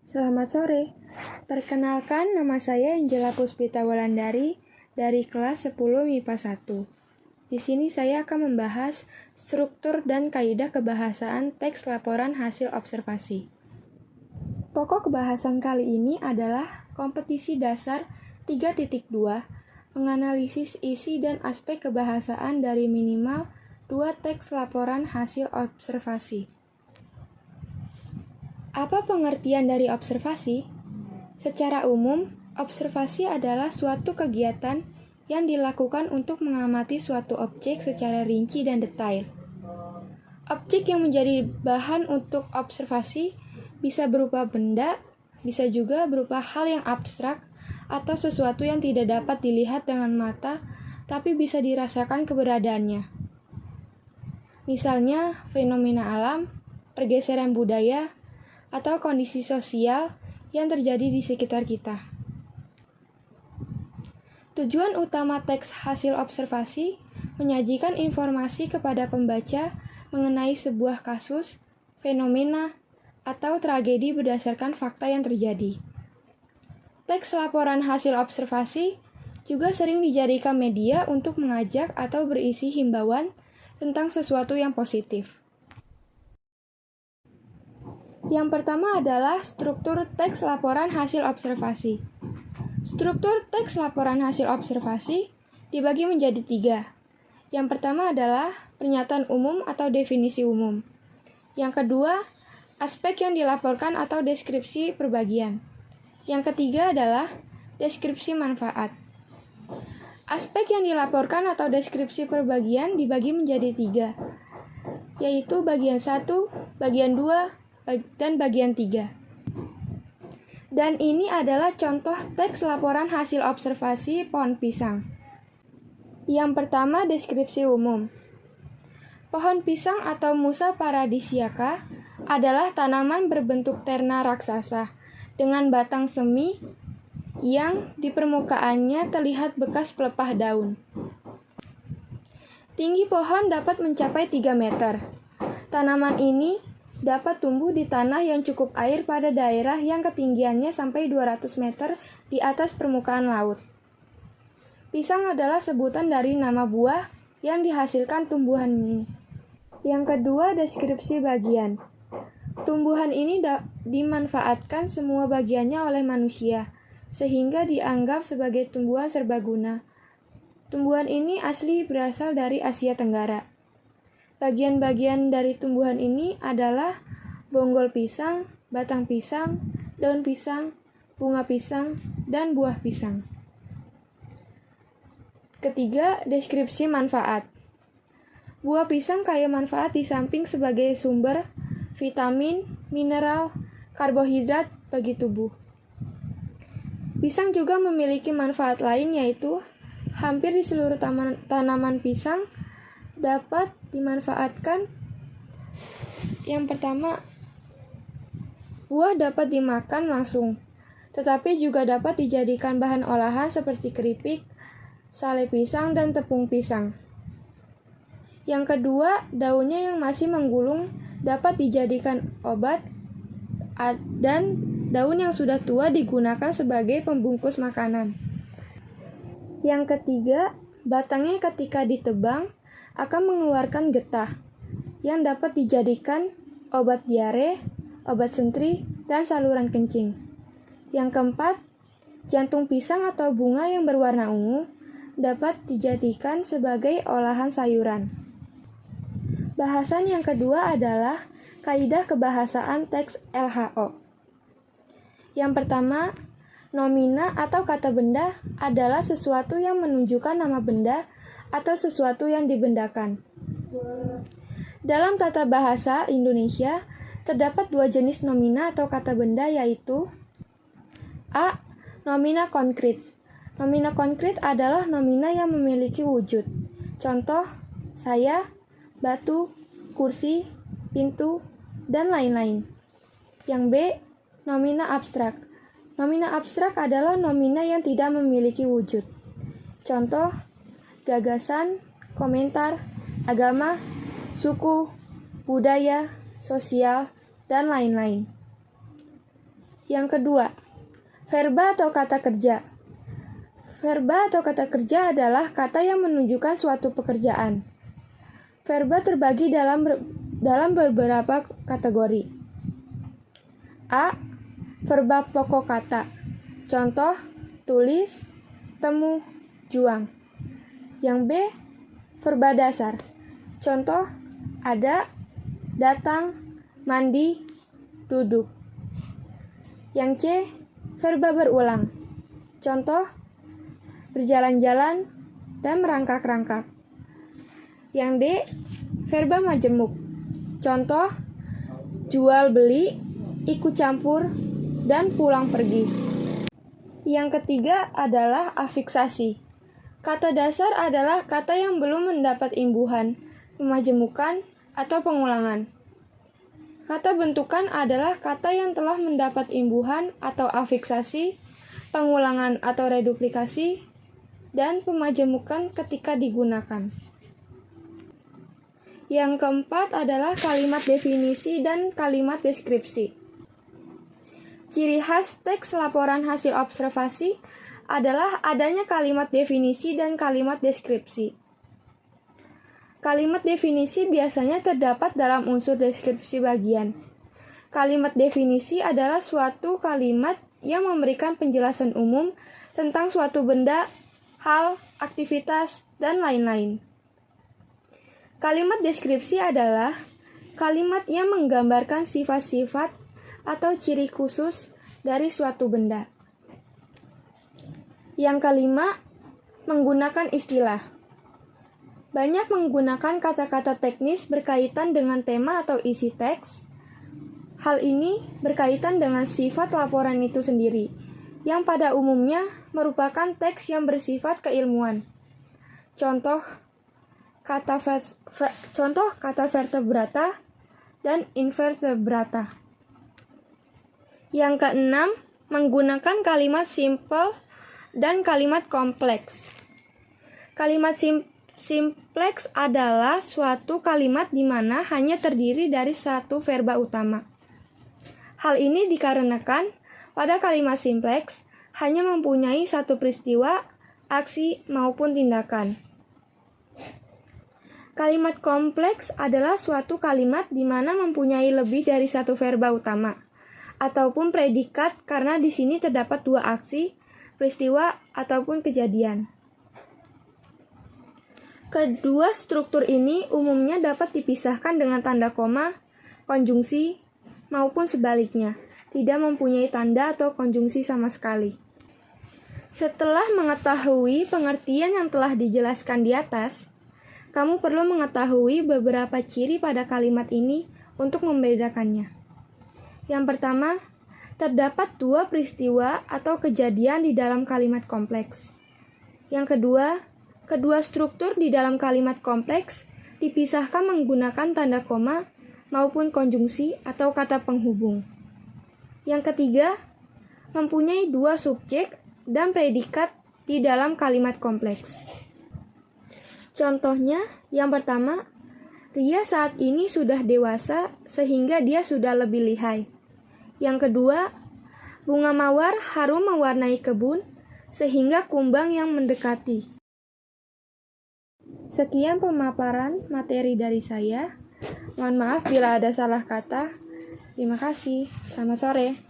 Selamat sore. Perkenalkan, nama saya Angela Puspita Wulandari dari kelas 10 MIPA 1. Di sini saya akan membahas struktur dan kaidah kebahasaan teks laporan hasil observasi. Pokok kebahasan kali ini adalah kompetisi dasar 3.2, menganalisis isi dan aspek kebahasaan dari minimal 2 teks laporan hasil observasi. Apa pengertian dari observasi? Secara umum, observasi adalah suatu kegiatan yang dilakukan untuk mengamati suatu objek secara rinci dan detail. Objek yang menjadi bahan untuk observasi bisa berupa benda, bisa juga berupa hal yang abstrak, atau sesuatu yang tidak dapat dilihat dengan mata, tapi bisa dirasakan keberadaannya. Misalnya, fenomena alam, pergeseran budaya, atau kondisi sosial yang terjadi di sekitar kita. Tujuan utama teks hasil observasi menyajikan informasi kepada pembaca mengenai sebuah kasus, fenomena, atau tragedi berdasarkan fakta yang terjadi. Teks laporan hasil observasi juga sering dijadikan media untuk mengajak atau berisi himbauan tentang sesuatu yang positif. Yang pertama adalah struktur teks laporan hasil observasi. Struktur teks laporan hasil observasi dibagi menjadi 3. Yang pertama adalah pernyataan umum atau definisi umum. Yang kedua, aspek yang dilaporkan atau deskripsi perbagian. Yang ketiga adalah deskripsi manfaat. Aspek yang dilaporkan atau deskripsi perbagian dibagi menjadi 3, yaitu bagian 1, bagian 2, dan bagian 3. Dan ini adalah contoh teks laporan hasil observasi pohon pisang. Yang pertama, deskripsi umum. Pohon pisang atau Musa paradisiaca adalah tanaman berbentuk terna raksasa dengan batang semi yang di permukaannya terlihat bekas pelepah daun. Tinggi pohon dapat mencapai 3 meter. Tanaman ini dapat tumbuh di tanah yang cukup air pada daerah yang ketinggiannya sampai 200 meter di atas permukaan laut. Pisang adalah sebutan dari nama buah yang dihasilkan tumbuhan ini. Yang kedua, deskripsi bagian. Tumbuhan ini dimanfaatkan semua bagiannya oleh manusia, sehingga dianggap sebagai tumbuhan serbaguna. Tumbuhan ini asli berasal dari Asia Tenggara. Bagian-bagian dari tumbuhan ini adalah bonggol pisang, batang pisang, daun pisang, bunga pisang, dan buah pisang. Ketiga, deskripsi manfaat. Buah pisang kaya manfaat di samping sebagai sumber vitamin, mineral, karbohidrat bagi tubuh. Pisang juga memiliki manfaat lain, yaitu hampir di seluruh tanaman pisang dapat dimanfaatkan. Yang pertama, buah dapat dimakan langsung, tetapi juga dapat dijadikan bahan olahan seperti keripik, sale pisang, dan tepung pisang. Yang kedua, daunnya yang masih menggulung dapat dijadikan obat, dan daun yang sudah tua digunakan sebagai pembungkus makanan. Yang ketiga, batangnya ketika ditebang akan mengeluarkan getah yang dapat dijadikan obat diare, obat sentri, dan saluran kencing. Yang keempat, jantung pisang atau bunga yang berwarna ungu dapat dijadikan sebagai olahan sayuran. Bahasan yang kedua adalah kaidah kebahasaan teks LHO. Yang pertama, nomina atau kata benda adalah sesuatu yang menunjukkan nama benda atau sesuatu yang dibendakan. Dalam tata bahasa Indonesia, terdapat 2 jenis nomina atau kata benda, yaitu A. Nomina konkret. Nomina konkret adalah nomina yang memiliki wujud. Contoh, saya, batu, kursi, pintu, dan lain-lain. Yang B. Nomina abstrak. Nomina abstrak adalah nomina yang tidak memiliki wujud. Contoh, gagasan, komentar, agama, suku, budaya, sosial, dan lain-lain. Yang kedua, verba atau kata kerja. Verba atau kata kerja adalah kata yang menunjukkan suatu pekerjaan. Verba terbagi dalam beberapa kategori. A. Verba pokok kata. Contoh, tulis, temu, juang. Yang B. Verba dasar. Contoh, ada, datang, mandi, duduk. Yang C. Verba berulang. Contoh, berjalan-jalan dan merangkak-rangkak. Yang D. Verba majemuk. Contoh, jual beli, ikut campur, dan pulang pergi. Yang ketiga adalah afiksasi. Kata dasar adalah kata yang belum mendapat imbuhan, pemajemukan, atau pengulangan. Kata bentukan adalah kata yang telah mendapat imbuhan atau afiksasi, pengulangan atau reduplikasi, dan pemajemukan ketika digunakan. Yang keempat adalah kalimat definisi dan kalimat deskripsi. Ciri khas teks laporan hasil observasi adalah adanya kalimat definisi dan kalimat deskripsi. Kalimat definisi biasanya terdapat dalam unsur deskripsi bagian. Kalimat definisi adalah suatu kalimat yang memberikan penjelasan umum tentang suatu benda, hal, aktivitas, dan lain-lain. Kalimat deskripsi adalah kalimat yang menggambarkan sifat-sifat atau ciri khusus dari suatu benda. Yang kelima, menggunakan istilah. Banyak menggunakan kata-kata teknis berkaitan dengan tema atau isi teks. Hal ini berkaitan dengan sifat laporan itu sendiri, yang pada umumnya merupakan teks yang bersifat keilmuan. Contoh kata vertebrata dan invertebrata. Yang keenam, menggunakan kalimat simple dan kalimat kompleks. Kalimat simpleks adalah suatu kalimat di mana hanya terdiri dari satu verba utama. Hal ini dikarenakan pada kalimat simpleks hanya mempunyai satu peristiwa, aksi, maupun tindakan. Kalimat kompleks adalah suatu kalimat di mana mempunyai lebih dari satu verba utama, ataupun predikat karena di sini terdapat dua aksi, peristiwa, ataupun kejadian. Kedua struktur ini umumnya dapat dipisahkan dengan tanda koma, konjungsi, maupun sebaliknya, tidak mempunyai tanda atau konjungsi sama sekali. Setelah mengetahui pengertian yang telah dijelaskan di atas, kamu perlu mengetahui beberapa ciri pada kalimat ini untuk membedakannya. Yang pertama, terdapat dua peristiwa atau kejadian di dalam kalimat kompleks. Yang kedua, kedua struktur di dalam kalimat kompleks dipisahkan menggunakan tanda koma maupun konjungsi atau kata penghubung. Yang ketiga, mempunyai dua subjek dan predikat di dalam kalimat kompleks. Contohnya, yang pertama, Ria saat ini sudah dewasa sehingga dia sudah lebih lihai. Yang kedua, bunga mawar harum mewarnai kebun sehingga kumbang yang mendekati. Sekian pemaparan materi dari saya. Mohon maaf bila ada salah kata. Terima kasih. Selamat sore.